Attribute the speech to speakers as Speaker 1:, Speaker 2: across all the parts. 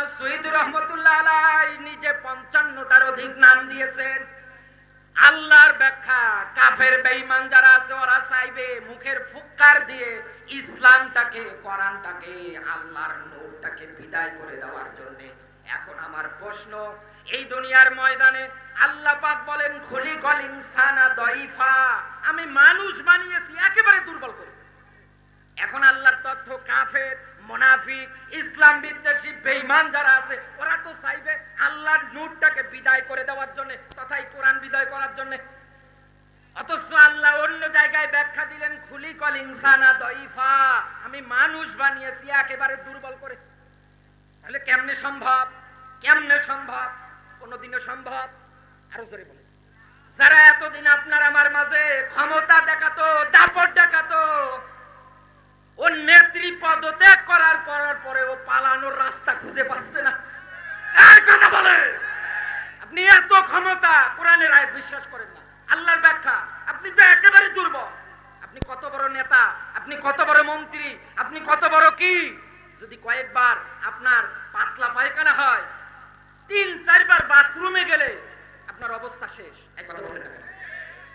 Speaker 1: আল্লামা সৈয়দ রহমতুল্লাহ আলাইহি নিজে 55টার অধিক নাম দিয়েছেন। আল্লাহর ব্যাখ্যা, কাফের বেঈমান যারা আছে ওরা চাইবে মুখের ফুৎকার দিয়ে ইসলামটাকে, কোরআনটাকে, আল্লাহর নূরটাকে বিদায় করে দেওয়ার জন্য। এখন আমার প্রশ্ন, এই দুনিয়ার ময়দানে আল্লাহ পাক বলেন খুলিকাল ইনসানা দাইফা, আমি মানুষ বানিয়েছি একেবারে দুর্বল করে। এখন আল্লাহর তথ্য, কাফের, মুনাফিক, ইসলাম বিদ্বেষী বেঈমান যারা আছে ওরা তো চাইবে আল্লাহর নূরটাকে বিদায় করে দেওয়ার জন্য, তথাই কোরআন বিদায় করার জন্য। অথচ আল্লাহ অন্য জায়গায় ব্যাখ্যা দিলেন খুলিকাল ইনসানা দাইফা, আমি মানুষ বানিয়েছি একেবারে দুর্বল করে। তাহলে কেমনে সম্ভব? কেমনে সম্ভব? কোনদিনও সম্ভব? আরো জোরে বলেন। যারা এতদিন আপনার আমার মাঝে ক্ষমতা দেখাতো, দাপট দেখাতো, ও নেত্রী পদত্যাগ করার পরে ও পালানোর রাস্তা খুঁজে পাচ্ছে না। এই কথা বলে আপনি এত ক্ষমতা, কোরআনের আয়াত বিশ্বাস করেন না, আল্লাহর ব্যাখ্যা, আপনি তো একেবারে দুর্বল। আপনি কত বড় নেতা, আপনি কত বড় মন্ত্রী, আপনি কত বড় কি, যদি কয়েকবার আপনার পাতলা পায়খানা হয়, 3-4 বার বাথরুমে গেলে আপনার অবস্থা শেষ। এই কথা বলেন না,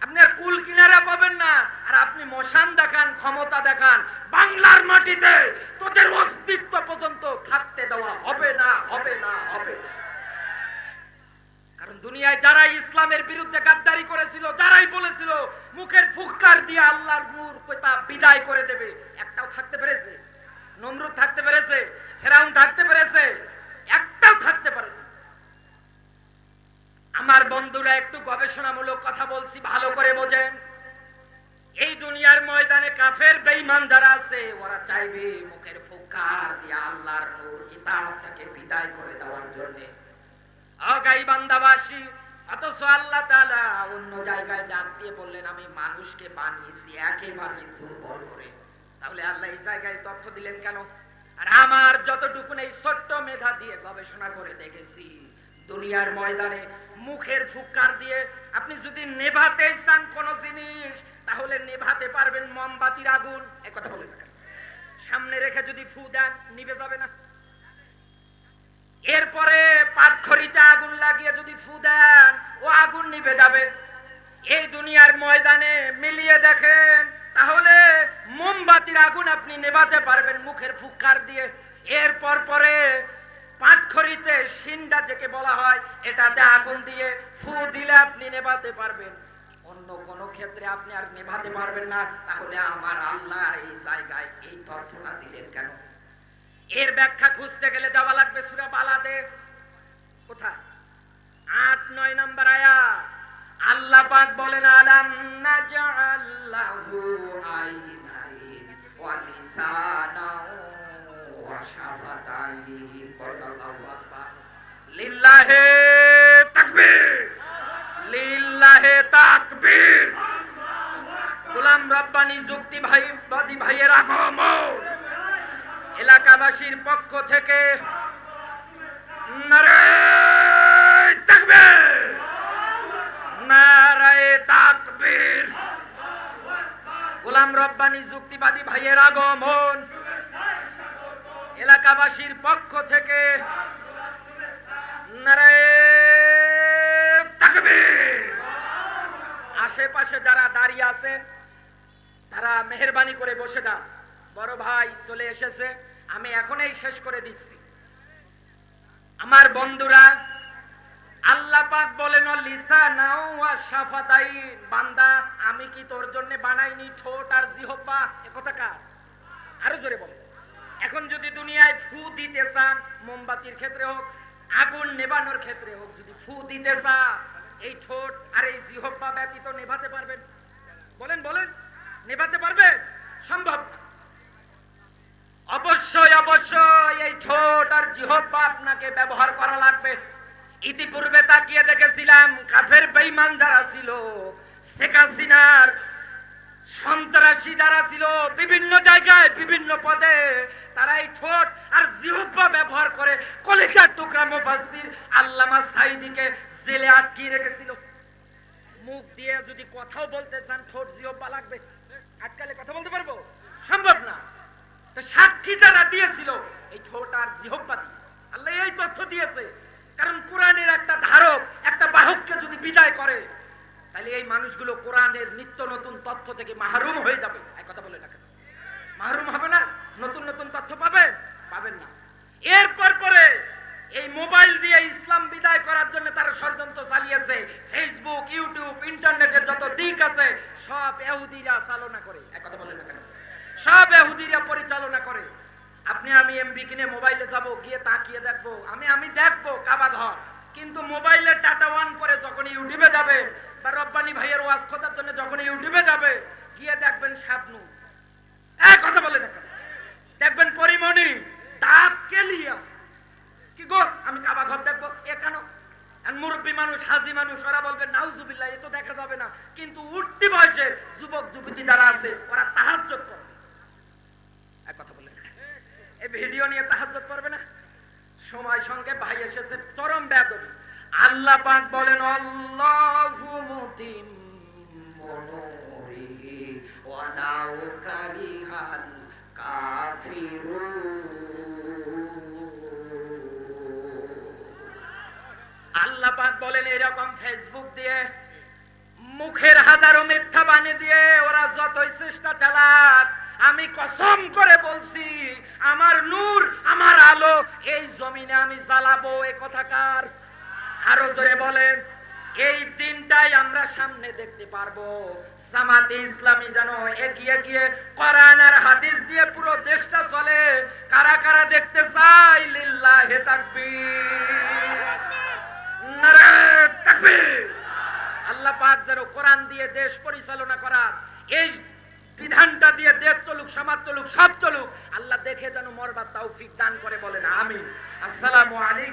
Speaker 1: আপনি আর কুল কিনারা পাবেন না। আর আপনি মশান দেখান, ক্ষমতা দেখান, বাংলার মাটিতে তোদের অস্তিত্ব পর্যন্ত থাকতে দেওয়া হবে না, হবে না, হবে না। কারণ দুনিয়ায় যারা ইসলামের বিরুদ্ধে গাদ্দারি করেছিল, যারাই বলেছিল মুখের ফুৎকার দিয়ে আল্লাহর নূর কিতাব বিদায় করে দেবে, একটাও থাকতে পেরেছে? নমরুদ থাকতে পেরেছে? ফেরাউন থাকতে পেরেছে? একটাও থাকতে পারে না। আমার বন্ধুরা, একটু গবেষণামূলক কথা বলছি, ভালো করে বোঝেন। এই দুনিয়ার ময়দানে কাফের বেঈমান যারা আছে ওরা চাইবে মুখের ফুৎকার দিয়ে আল্লাহর নূর কিতাবটাকে বিদায় করে দেওয়ার জন্য। অগাই বান্দাবাসী, অথচ আল্লাহ তাআলা অন্য জায়গায় ডাক দিয়ে বললেন আমি মানুষকে বানিয়েছি একেবারে দুর্বল করে। তাহলে আল্লাহ এই জায়গায় তথ্য দিলেন কেন? আর আমার যতটুকু এই ছোট্ট মেধা দিয়ে গবেষণা করে দেখেছি, দুনিয়ার ময়দানে মুখের ফুৎকার দিয়ে আপনি যদি নেভাতে চান কোন জিনিস, তাহলে নেভাতে পারবেন মোমবাতির আগুন। এই কথা বলেন না, সামনে রেখে যদি ফু দেন নিভে যাবে না? এরপরে পাটখড়িতে আগুন লাগিয়ে যদি ফু দেন ও আগুন নিভে যাবে। এই দুনিয়ার ময়দানে মিলিয়ে দেখেন, তাহলে মোমবাতির আগুন আপনি নেভাতে পারবেন মুখের ফুৎকার দিয়ে। এরপর পরে পাটখড়িতে শিনটা যেকে বলা হয়, এটাতে আগুন দিয়ে ফু দিলে আপনি নেভাতে পারবেন। অন্য কোন ক্ষেত্রে আপনি আর নেভাতে পারবেন না। তাহলে আমার আল্লাহ এই জায়গায় এই তথ্যটা দিলেন কেন? এর ব্যাখ্যা খুঁজতে গেলে যাওয়া লাগবে সূরা বালাদে। কোথায়? 8-9 নম্বর আয়াত। আল্লাহ পাক বলেন আলাম নাজআল লাহু আইনাইন ওয়া লিসানাও ওয়া শাফাতাইন। আল্লাহু আকবার। লিল্লাহি তাকবীর, লিল্লাহি তাকবীর। গোলাম রব্বানী যুক্তিবাদী ভাইয়ের আগমন। এলাকাবাসীর পক্ষ থেকে নারায়ে তাকবীর, নারায়ে তাকবীর। গোলাম রব্বানী যুক্তিবাদী ভাইয়ের আগমন। এলাকাবাসীর পক্ষ থেকে নারায়ে তাকবীর। আশেপাশে যারা দাঁড়িয়ে আছেন তারা মেহেরবানি করে বসে যান। বড় ভাই চলে এসেছে, আমি এখনই শেষ করে দিচ্ছি। আমার বন্ধুরা, আল্লাহ পাক বলেন লিসানাও ওয়া শাফাতাইন। বান্দা, আমি কি তোর জন্য বানাইনি ঠোঁট আর জিহ্বা? এ কথা কার? আরো জোরে বলেন। এখন যদি দুনিয়ায় ফু দিতে চান, মোমবাতির ক্ষেত্রে হোক, আগুন নেভানোর ক্ষেত্রে হোক, যদি ফু দিতে চান, এই ঠোঁট আর এই জিহ্বা ব্যতীত নেভাতে পারবেন? বলেন বলেন, নেভাতে পারবেন? সম্ভব না। অবশ্যই অবশ্যই এই ঠোঁট আর জিহ্বা আপনাকে ব্যবহার করা লাগবে। ইতিপূর্বে তাকিয়ে দেখেছিলাম কাফের বেঈমান যারা ছিল, শেখ হাসিনার সন্ত্রাসী যারা ছিল বিভিন্ন জায়গায় বিভিন্ন পদে, তারা এই ঠোঁট আর জিহ্বা ব্যবহার করে কলিজার টুকরা মুফাসসির আল্লামা সাঈদীকে জেলে আটকিয়ে রেখেছিল। মুখ দিয়ে যদি কথাও বলতে চান, ঠোঁট জিহ্বা লাগবে। আটকালে কথা বলতে পারবো? সম্ভব না। তো সাক্ষী যারা দিয়েছিল এই ঠোঁট আর জিহ্বা দিয়ে, আল্লাহ এই তো দিয়েছে। কারণ কোরআনের একটা ধারক, একটা বাহককে যদি বিদায় করে, তাহলে এই মানুষগুলো কোরআনের নিত্য নতুন তথ্য থেকে মাহরুম হয়ে যাবে। এক কথা বলে না কেন? মাহরুম হবে না? নতুন নতুন তথ্য পাবেন না। এরপর পরে এই মোবাইল দিয়ে ইসলাম বিদায় করার জন্য তারা ষড়যন্ত্র চালিয়েছে। ফেসবুক, ইউটিউব, ইন্টারনেটের যত দিক আছে সব ইহুদিরা চালনা করে। এক কথা বলেন না কেন? সব ইহুদিরা পরিচালনা করে। আপনি আমি এমবি কিনে মোবাইলে যাব, গিয়ে তাকিয়ে দেখবো, আমি দেখবো কাবা ঘর, কিন্তু মোবাইলে ডাটা অন করে যখন ইউটিউবে যাবে বা রব্বানি ভাইয়ের ওয়াজ খোঁজার জন্য যখন ইউটিউবে যাবে, গিয়ে দেখবেন শাবনু, এক কথা বলে না কেন? দেখবেন পরিমণি দাঁত কেলিয়ে আছে, কি গো আমি কাবা ঘর দেখবো, এ কেন? মুরব্বী মানুষ, হাজি মানুষ, ওরা বলবে নাউজুবিল্লাহ, এ তো দেখা যাবে না। কিন্তু উঠতি বয়সের যুবক যুবতী যারা আছে ওরা তাহাজ্জুদ পড়ে। এক কথা বলে এই ভিডিও নিয়ে তাহাজ্জুদ পড়বে না? সময় সঙ্গে ভাই এসেছে, চরম বেয়াদবি। আল্লাহ পাক বলেন আল্লাহু মুতিম্মু নূরিহি ওয়ালাউ কারিহাল কাফিরুন। আল্লাহ পাক বলেন এরকম ফেসবুক দিয়ে, মুখের হাজারো মিথ্যা বাণী দিয়ে ওরা যতই চেষ্টা চালাক, আমি কসম করে বলছি আমার নূর, আমার আলো এই জমিনে আমি জ্বালাবো। এ কথা কার? আরো জোরে বলেন। এই দিনটাই আমরা সামনে দেখতে পারবো। জামাতে ইসলামী যেন এগিয়ে গিয়ে কোরআন আর হাদিস দিয়ে পুরো দেশটা চলে। কারা কারা দেখতে চাই? লিল্লাহি তাকবীর, নারায়ে তাকবীর। আল্লাহ পাক যেন কোরআন দিয়ে দেশ পরিচালনা করার, এই বিধানটা দিয়ে দেশ চলুক, সমাজ চলুক, সব চলুক, আল্লাহ দেখে যেন মরবার তৌফিক দান করে। বলেন আমিন। আসসালামু আলাইকুম।